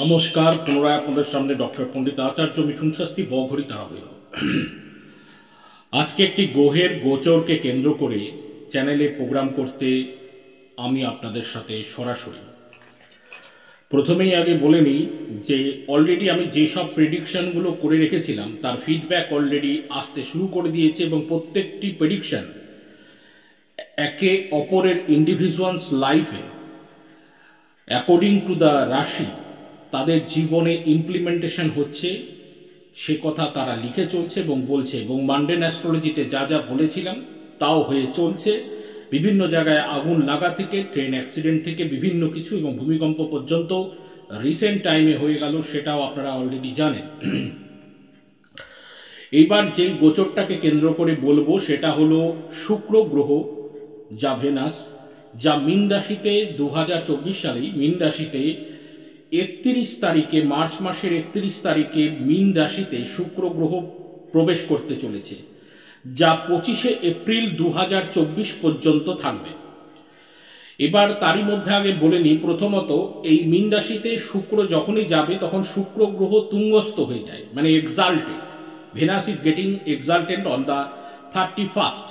নমস্কার, পুনরায় আপনাদের সামনে ডক্টর পণ্ডিত আচার্য মিঠুন শাস্ত্রী বঘরি তারাবীয়। আজকে একটি গ্রহের গোচরকে কেন্দ্র করে চ্যানেলে প্রোগ্রাম করতে আমি আপনাদের সাথে সরাসরি। প্রথমেই আগে বলে নিই যে অলরেডি আমি যেসব প্রেডিকশনগুলো করে রেখেছিলাম তার ফিডব্যাক অলরেডি আসতে শুরু করে দিয়েছে এবং প্রত্যেকটি প্রেডিকশন একে অপরের ইন্ডিভিজুয়ালস লাইফে অ্যাকর্ডিং টু দ্য রাশি তাদের জীবনে ইমপ্লিমেন্টেশন হচ্ছে সে কথা তারা লিখে চলছে এবং বলছে, এবং মান্ডেন অ্যাস্ট্রোলজিতে যা যা বলেছিলাম তাও হয়ে চলছে। বিভিন্ন জায়গায় আগুন লাগা থেকে ট্রেন অ্যাক্সিডেন্ট থেকে বিভিন্ন কিছু এবং ভূমিকম্প পর্যন্ত রিসেন্ট টাইমে হয়ে গেল, সেটাও আপনারা অলরেডি জানেন। এইবার যেই গোচরটাকে কেন্দ্র করে বলবো সেটা হলো শুক্র গ্রহ যা ভেনাস, যা মীন রাশিতে 2024 সালেই মীন রাশিতে 31 তারিখে, মার্চ মাসের 31 তারিখে মীন রাশিতে শুক্র গ্রহ প্রবেশ করতে চলেছে, যা 25শে এপ্রিল 2024 পর্যন্ত থাকবে। এবার তারই মধ্যে আগে বলে নিই, প্রথমত এই মীন রাশিতে শুক্র যখনই যাবে তখন শুক্র গ্রহ তুঙ্গস্থ হয়ে যায়, মানে exalted. Venus is getting exalted on the 31st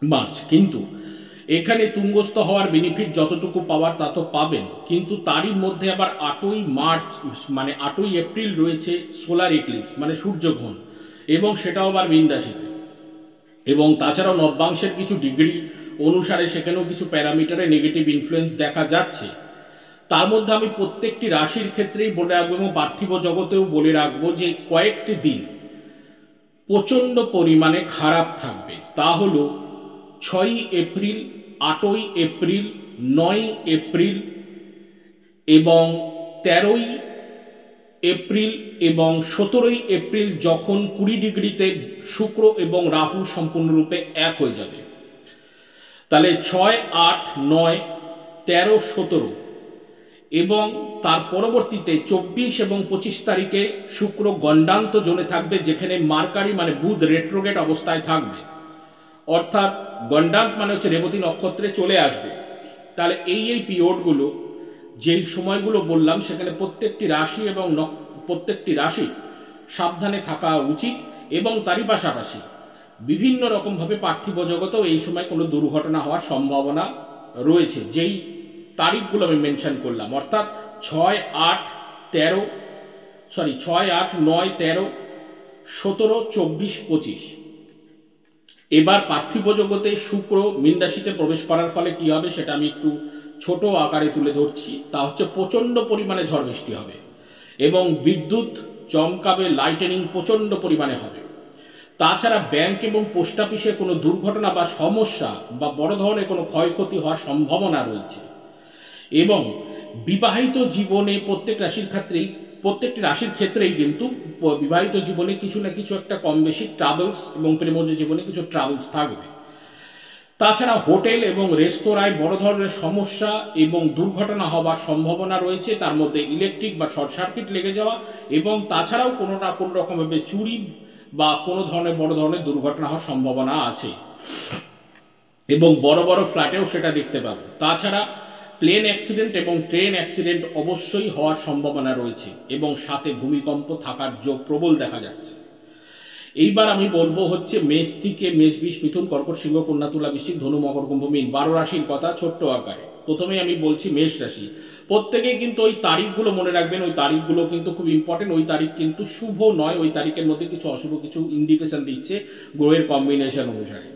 March. কিন্তু এখানে তুঙ্গস্থ হওয়ার বেনিফিট যতটুকু পাওয়ার তা তো পাবেন, কিন্তু তারই মধ্যে আবার 8ই মার্চ মানে 8ই এপ্রিল রয়েছে সোলার ইক্লিপস মানে সূর্যগ্রহণ, এবং সেটাও আবার মীন রাশিতে। এবং তাছাড়াও নববাংশের কিছু ডিগ্রি অনুসারে সেখানেও কিছু প্যারামিটারে নেগেটিভ ইনফ্লুয়েন্স দেখা যাচ্ছে। তার মধ্যে আমি প্রত্যেকটি রাশির ক্ষেত্রেই বলে রাখবো এবং পার্থিব জগতেও বলে রাখবো যে কয়েকটি দিন প্রচন্ড পরিমাণে খারাপ থাকবে। তা হলো 6ই এপ্রিল, 8ই এপ্রিল, 9ই এপ্রিল এবং 13ই এপ্রিল এবং 17ই এপ্রিল, যখন 20 ডিগ্রিতে শুক্র এবং রাহু সম্পূর্ণরূপে এক হয়ে যাবে। তাহলে 6, 8, 9, 13, 17 এবং তার পরবর্তীতে 24 এবং 25 তারিখে শুক্র গণ্ডান্ত জোনে থাকবে, যেখানে মার্কারি মানে বুধ রেট্রোগেট অবস্থায় থাকবে, অর্থাৎ গণ্ডান্ত মানে হচ্ছে রেবতী নক্ষত্রে চলে আসবে। তাহলে এই পিরিয়ডগুলো যেই সময়গুলো বললাম সেখানে প্রত্যেকটি রাশি এবং প্রত্যেকটি রাশি সাবধানে থাকা উচিত। এবং তারই পাশাপাশি বিভিন্ন রকমভাবে পার্থিব জগতেও এই সময় কোনো দুর্ঘটনা হওয়ার সম্ভাবনা রয়েছে, যেই তারিখগুলো আমি মেনশন করলাম, অর্থাৎ 6, 8, 9, 13, 17, 24, 25। এবার পার্থিব জগতে শুক্র মীন রাশিতে প্রবেশ করার ফলে কি হবে সেটা আমি একটু ছোট আকারে তুলে ধরছি। তা হচ্ছে প্রচন্ড পরিমাণে ঝড় বৃষ্টি হবে এবং বিদ্যুৎ চমকাবে, লাইটেনিং প্রচন্ড পরিমাণে হবে। তাছাড়া ব্যাংক এবং পোস্ট অফিসে কোনো দুর্ঘটনা বা সমস্যা বা বড় ধরনের কোনো ক্ষয়ক্ষতি হওয়ার সম্ভাবনা রয়েছে। এবং বিবাহিত জীবনে প্রত্যেকটি রাশির ক্ষেত্রেই কিন্তু বিবাহিত জীবনে কিছু না কিছু একটা কম বেশি ট্রাভেলস এবং প্রেমজ জীবনে কিছু ট্রাভেলস থাকবে। তাছাড়া হোটেল এবং রেস্তোরাঁয় বড় ধরনের সমস্যা এবং দুর্ঘটনা হওয়ার সম্ভাবনা রয়েছে, তার মধ্যে ইলেকট্রিক বা শর্ট সার্কিট লেগে যাওয়া, এবং তাছাড়াও কোনো না কোনো রকমভাবে চুরি বা কোনো ধরনের বড় ধরনের দুর্ঘটনা হওয়ার সম্ভাবনা আছে, এবং বড় বড় ফ্ল্যাটেও সেটা দেখতে পাবো। তাছাড়া প্লেন অ্যাক্সিডেন্ট এবং ট্রেন অ্যাক্সিডেন্ট অবশ্যই হওয়ার সম্ভাবনা রয়েছে, এবং সাথে ভূমিকম্প থাকার যোগ প্রবল দেখা যাচ্ছে। এইবার আমি বলবো হচ্ছে মেষ থেকে মেষ, বৃষ, মিথুন, কর্কট, সিংহ, কন্যা, তুলা, বৃশ্চিক, ধনু, মকর, কুম্ভ, মীন, 12 রাশির কথা ছোট্ট আকারে। প্রথমেই আমি বলছি মেষ রাশি। প্রত্যেকেই কিন্তু ওই তারিখগুলো মনে রাখবেন, ওই তারিখগুলো কিন্তু খুব ইম্পর্টেন্ট। ওই তারিখ কিন্তু শুভ নয়, ওই তারিখের মধ্যে কিছু অশুভ কিছু ইন্ডিকেশন দিচ্ছে গ্রহের কম্বিনেশন অনুসারে।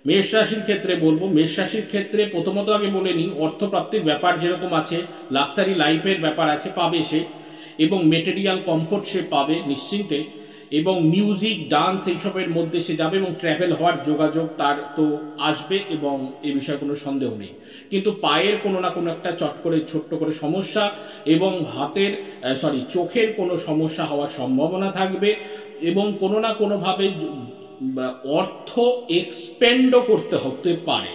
মেষ রাশির ক্ষেত্রে বলবো, মেষ রাশির ক্ষেত্রে প্রথমত আগে বলে নিই, অর্থপ্রাপ্তির ব্যাপার যেরকম আছে, লাক্সারি লাইফের ব্যাপার আছে, পাবে সে, এবং মেটেরিয়াল কমফোর্ট সে পাবে নিশ্চিন্তে, এবং মিউজিক, ডান্স এইসবের মধ্যে সে যাবে, এবং ট্র্যাভেল হওয়ার যোগাযোগ তার তো আসবে, এবং এ বিষয়ে কোনো সন্দেহ নেই। কিন্তু পায়ের কোনো না কোনো একটা ছোট্ট করে সমস্যা এবং চোখের কোনো সমস্যা হওয়ার সম্ভাবনা থাকবে, এবং কোনো না কোনোভাবে অর্থ এক্সপেন্ডও করতে হতে পারে,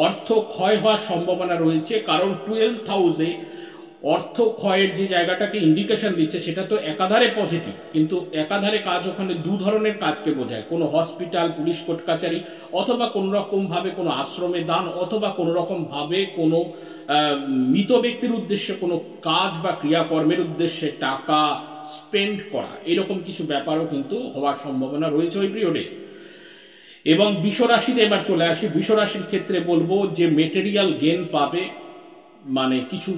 অর্থ ক্ষয় হওয়ার সম্ভাবনা রয়েছে। কারণ 12th হাউসে অর্থ ক্ষয়ের যে জায়গাটাকে ইন্ডিকেশন দিচ্ছে সেটা তো একাধারে পজিটিভ, কিন্তু একাধারে কাজ ওখানে দু ধরনের কাজকে বোঝায়, কোনো হসপিটাল, পুলিশ কোর্ট কাচারি, অথবা কোনো রকম ভাবে কোনো আশ্রমে দান, অথবা কোনো রকম ভাবে কোনো মৃত ব্যক্তির উদ্দেশ্যে কোনো কাজ বা ক্রিয়াকর্মের উদ্দেশ্যে টাকা স্পেন্ড করা, এরকম কিছু ব্যাপারও কিন্তু হওয়ার সম্ভাবনা রয়েছে ওই পিরিয়ডে। এবং বিশ্বরাশিতে এবার চলে আসি। বিশ্বরাশির ক্ষেত্রে বলবো যে মেটেরিয়াল গেন পাবে, মানে কিছু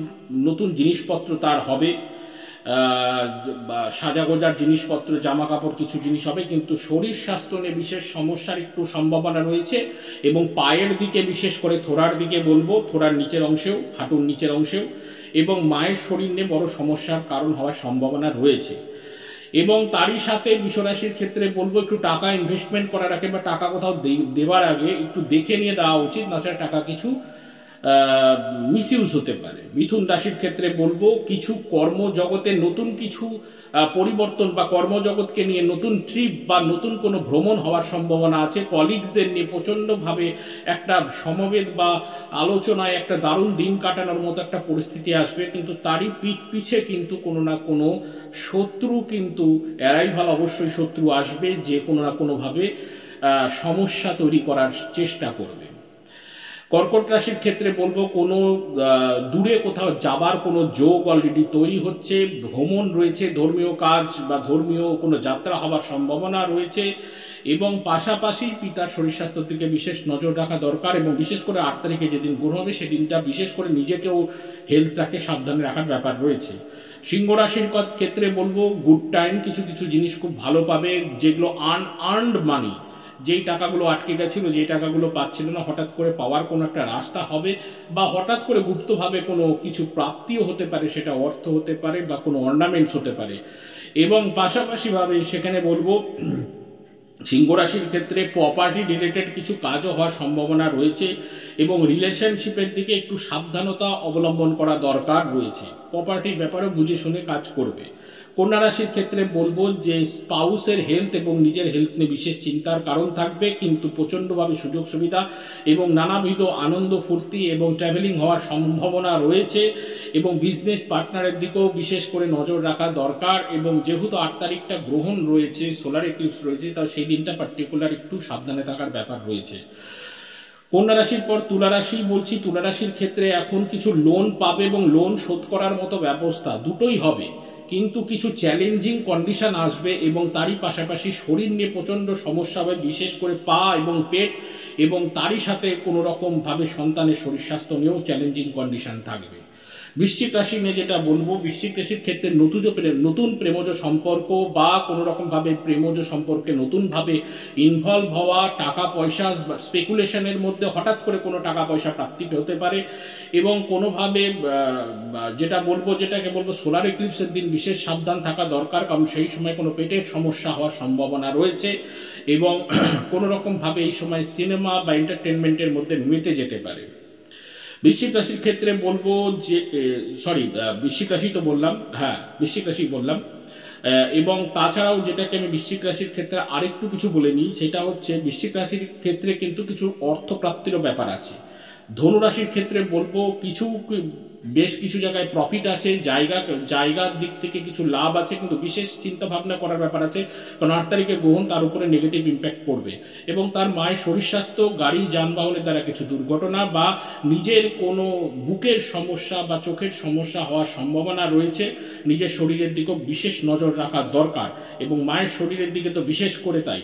নতুন জিনিসপত্র তার হবে, সাজাগোজার জিনিসপত্র, জামা কাপড় কিছু জিনিস হবে, কিন্তু শরীর স্বাস্থ্য নিয়ে বিশেষ সমস্যার একটু সম্ভাবনা রয়েছে। এবং পায়ের দিকে, বিশেষ করে থোড়ার দিকে বলবো, থোড়ার নিচের অংশেও, হাঁটুর নিচের অংশেও, এবং মায়ের শরীর নিয়ে বড় সমস্যার কারণ হওয়ার সম্ভাবনা রয়েছে। এবং তারই সাথে বিশ্বরাশির ক্ষেত্রে বলবো একটু টাকা ইনভেস্টমেন্ট করার আগে বা টাকা কোথাও দেওয়ার আগে একটু দেখে নিয়ে দেওয়া উচিত, নাছাড়া টাকা কিছু মিসইউজ হতে পারে। মিথুন রাশির ক্ষেত্রে বলবো কিছু কর্মজগতে নতুন কিছু পরিবর্তন বা কর্মজগৎকে নিয়ে নতুন ট্রিপ বা নতুন কোনো ভ্রমণ হওয়ার সম্ভাবনা আছে। কলিগসদের নিয়ে প্রচণ্ডভাবে একটা সমবেত বা আলোচনায় একটা দারুণ দিন কাটানোর মতো একটা পরিস্থিতি আসবে, কিন্তু তারই পিছে কিন্তু কোনো না কোনো শত্রু কিন্তু অ্যারাইভাল, অবশ্যই শত্রু আসবে যে কোনো না কোনোভাবে সমস্যা তৈরি করার চেষ্টা করবে। কর্কট রাশির ক্ষেত্রে বলবো কোনো দূরে কোথাও যাবার কোনো যোগ অলরেডি তৈরি হচ্ছে, ভ্রমণ রয়েছে, ধর্মীয় কাজ বা ধর্মীয় কোনো যাত্রা হওয়ার সম্ভাবনা রয়েছে। এবং পাশাপাশি পিতার শরীর স্বাস্থ্যের দিকে বিশেষ নজর রাখা দরকার, এবং বিশেষ করে 8 তারিখে যেদিন গ্রহণ হবে সেদিনটা বিশেষ করে নিজেকেও হেলথটাকে সাবধানে রাখার ব্যাপার রয়েছে। সিংহ রাশির ক্ষেত্রে বলবো গুড টাইম, কিছু কিছু জিনিস খুব ভালো পাবে, যেগুলো আনআর্নড মানি, যেই টাকাগুলো আটকে গেছিল, যে টাকাগুলো পাচ্ছিল না, হঠাৎ করে পাওয়ার কোনো একটা রাস্তা হবে, বা হঠাৎ করে গুপ্তভাবে কোনো কিছু প্রাপ্তিও হতে পারে, সেটা অর্থ হতে পারে বা কোনো অর্নামেন্টস হতে পারে। এবং পাশাপাশি ভাবে সেখানে বলবো সিংহ রাশির ক্ষেত্রে প্রপার্টি রিলেটেড কিছু কাজও হওয়ার সম্ভাবনা রয়েছে, এবং রিলেশনশিপের দিকে একটু সাবধানতা অবলম্বন করা দরকার রয়েছে। প্রপার্টির ব্যাপারে বুঝে শুনে কাজ করবে। কন্যা রাশির ক্ষেত্রে বলবো যে স্পাউসের হেলথ এবং নিজের হেলথ নিয়ে বিশেষ চিন্তার কারণ থাকবে, কিন্তু প্রচণ্ডভাবে সুযোগ সুবিধা এবং নানাবিধ আনন্দ ফুর্তি এবং ট্রাভেলিং হওয়ার সম্ভাবনা রয়েছে। এবং বিজনেস পার্টনারের দিকেও বিশেষ করে নজর রাখা দরকার, এবং যেহেতু 8 তারিখটা গ্রহণ রয়েছে, সোলার এক্লিপস রয়েছে, তাও সেই দিনটা পার্টিকুলার একটু সাবধানে থাকার ব্যাপার রয়েছে। কন্যা রাশির পর তুলা রাশি বলছি। তুলা রাশির ক্ষেত্রে এখন কিছু লোন পাবে এবং লোন শোধ করার মতো ব্যবস্থা দুটোই হবে, কিন্তু কিছু চ্যালেঞ্জিং কন্ডিশন আসবে, এবং তারই পাশাপাশি শরীর নিয়ে প্রচণ্ড সমস্যা হবে, বিশেষ করে পা এবং পেট, এবং তারই সাথে কোনো রকম ভাবে সন্তানের শরীর স্বাস্থ্য নিয়েও চ্যালেঞ্জিং কন্ডিশন থাকবে। বৃশ্চিক রাশি নিয়ে যেটা বলবো, বৃশ্চিক রাশির ক্ষেত্রে নতুন প্রেমজ সম্পর্ক বা কোনো রকম ভাবে প্রেমজ সম্পর্কে নতুনভাবে ইনভলভ হওয়া, টাকা পয়সা স্পেকুলেশনের মধ্যে হঠাৎ করে কোনো টাকা পয়সা প্রাপ্তি হতে পারে, এবং কোনোভাবে যেটাকে বলবো সোলার এক্লিপসের দিন বিশেষ সাবধান থাকা দরকার, কারণ সেই সময় কোনো পেটের সমস্যা হওয়ার সম্ভাবনা রয়েছে, এবং কোনো রকম ভাবে এই সময় সিনেমা বা এন্টারটেনমেন্টের মধ্যে মেতে যেতে পারে। বৃশ্চিক রাশির ক্ষেত্রে বলবো যে বৃশ্চিক রাশি তো বললাম, হ্যাঁ বৃশ্চিক রাশি বললাম। এবং তাছাড়াও যেটাকে আমি বৃশ্চিক রাশির ক্ষেত্রে আরেকটু কিছু বলে নিই, সেটা হচ্ছে বৃশ্চিক রাশির ক্ষেত্রে কিন্তু কিছু অর্থপ্রাপ্তিরও ব্যাপার আছে। ধনুরাশির ক্ষেত্রে বলবো বেশ কিছু জায়গায় প্রফিট আছে, জায়গার দিক থেকে কিছু লাভ আছে, কিন্তু বিশেষ চিন্তা ভাবনা করার ব্যাপার আছে, কারণ 8 তারিখে গ্রহণ, তার উপরে নেগেটিভ ইম্প্যাক্ট পড়বে। এবং তার মায়ের শরীর স্বাস্থ্য, গাড়ি যানবাহনের দ্বারা কিছু দুর্ঘটনা বা নিজের কোনো বুকের সমস্যা বা চোখের সমস্যা হওয়ার সম্ভাবনা রয়েছে। নিজের শরীরের দিকেও বিশেষ নজর রাখা দরকার, এবং মায়ের শরীরের দিকে তো বিশেষ করে তাই।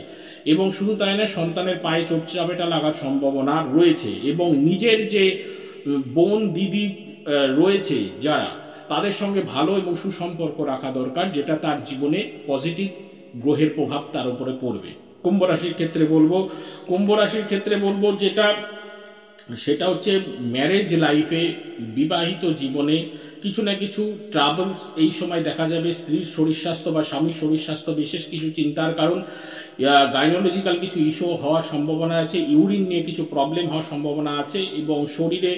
এবং শুধু তাই না, সন্তানের পায়ে চোট চাপেটা লাগার সম্ভাবনা রয়েছে, এবং নিজের যে বোন দিদি রয়েছে যারা, তাদের সঙ্গে ভালো এবং সুসম্পর্ক রাখা দরকার, যেটা তার জীবনে পজিটিভ গ্রহের প্রভাব তার উপরে পড়বে। কুম্ভ রাশির ক্ষেত্রে বলবো সেটা হচ্ছে ম্যারেজ লাইফে, বিবাহিত জীবনে কিছু না কিছু ট্রাভেলস এই সময় দেখা যাবে। স্ত্রীর শরীর স্বাস্থ্য বা স্বামীর শরীর স্বাস্থ্য বিশেষ কিছু চিন্তার কারণ, গাইনোলজিক্যাল কিছু ইস্যু হওয়ার সম্ভাবনা আছে, ইউরিন নিয়ে কিছু প্রবলেম হওয়ার সম্ভাবনা আছে, এবং শরীরে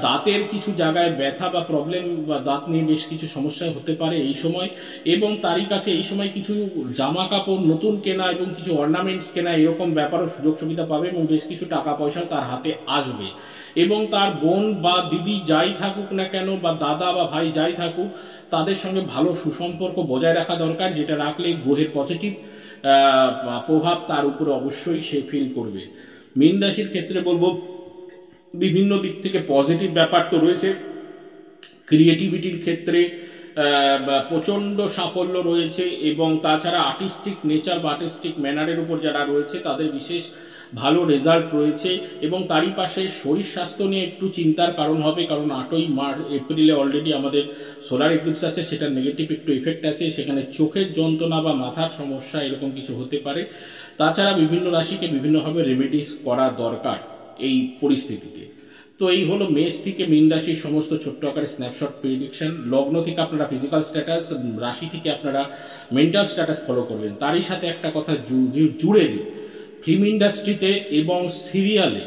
দাঁতের কিছু জায়গায় ব্যথা বা প্রবলেম বা দাঁত নিয়ে বেশ কিছু সমস্যা হতে পারে এই সময়, এবং তারই কাছে এই সময় কিছু জামা কাপড় নতুন কেনা এবং কিছু অর্নামেন্টস কেনা এরকম ব্যাপারও সুযোগ সুবিধা পাবে, এবং বেশ কিছু টাকা পয়সাও তার হাতে আসবে। এবং তার বোন বা দিদি যাই থাকুক না কেন, বা দাদা বা ভাই যাই থাকুক, তাদের সঙ্গে ভালো সুসম্পর্ক বজায় রাখা দরকার, যেটা রাখলে গ্রহের পজিটিভ প্রভাব তার উপরে অবশ্যই সে ফিল করবে। মীন রাশির ক্ষেত্রে বলবো বিভিন্ন দিক থেকে পজিটিভ ব্যাপার তো রয়েছে। ক্রিয়েটিভিটির ক্ষেত্রে প্রচণ্ড সাফল্য রয়েছে, এবং তাছাড়া আর্টিস্টিক নেচার বা আর্টিস্টিক ম্যানারের উপর যারা রয়েছে তাদের বিশেষ ভালো রেজাল্ট রয়েছে। এবং তারই পাশে শরীর স্বাস্থ্য নিয়ে একটু চিন্তার কারণ হবে, কারণ 8ই এপ্রিলে অলরেডি আমাদের সোলার এক্লিপস আছে, সেটার নেগেটিভ একটু এফেক্ট আছে, সেখানে চোখের যন্ত্রণা বা মাথার সমস্যা এরকম কিছু হতে পারে। তাছাড়া বিভিন্ন রাশিকে বিভিন্নভাবে রেমেডিস করা দরকার এই পরিস্থিতিতে। তো এই হলো মেষ থেকে মীন রাশির সমস্ত ছোট্ট আকারে স্ন্যাপশট প্রেডিকশন। লগ্ন থেকে আপনারা ফিজিক্যাল স্ট্যাটাস, রাশি থেকে আপনারা মেন্টাল স্ট্যাটাস ফলো করবেন। তারই সাথে একটা কথা জুড়ে দিই, ফিল্ম ইন্ডাস্ট্রিতে এবং সিরিয়ালে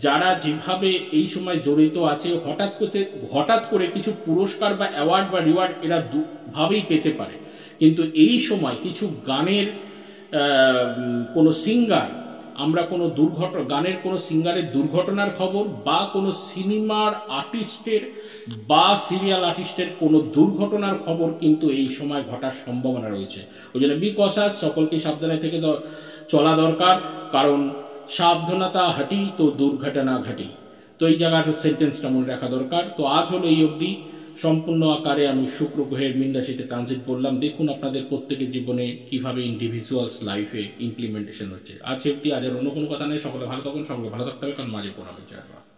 যারা যেভাবে এই সময় জড়িত আছে, হঠাৎ করে কিছু পুরস্কার বা অ্যাওয়ার্ড বা রিওয়ার্ড এরা দুভাবেই পেতে পারে। কিন্তু এই সময় কিছু গানের কোনো সিঙ্গার, আমরা কোনো গানের কোনো সিঙ্গারের দুর্ঘটনার খবর, বা কোনো সিনেমার আর্টিস্টের বা সিরিয়াল আর্টিস্টের কোনো দুর্ঘটনার খবর কিন্তু এই সময় ঘটার সম্ভাবনা রয়েছে। ওই জন্য বি কশাস, সকলকে সাবধানে থেকে চলা দরকার, কারণ সাবধানতা হাঁটি তো দুর্ঘটনা ঘটি। তো এই জায়গার সেন্টেন্সটা মনে রাখা দরকার। তো আজ হলো এই অবধি। সম্পূর্ণ আকারে আমি শুক্র গ্রহের মীন রাশিতে ট্রানজিট করলাম। দেখুন আপনাদের প্রত্যেকের জীবনে কিভাবে ইন্ডিভিজুয়ালস লাইফে ইমপ্লিমেন্টেশন হচ্ছে। আজ অবধি, আজ আর অন্য কোনো কথা নেই। সকলে ভালো থাকুন, সকলে ভালো থাকতে হবে, কারণ মাঝে পড়াবে। জয় বাবা।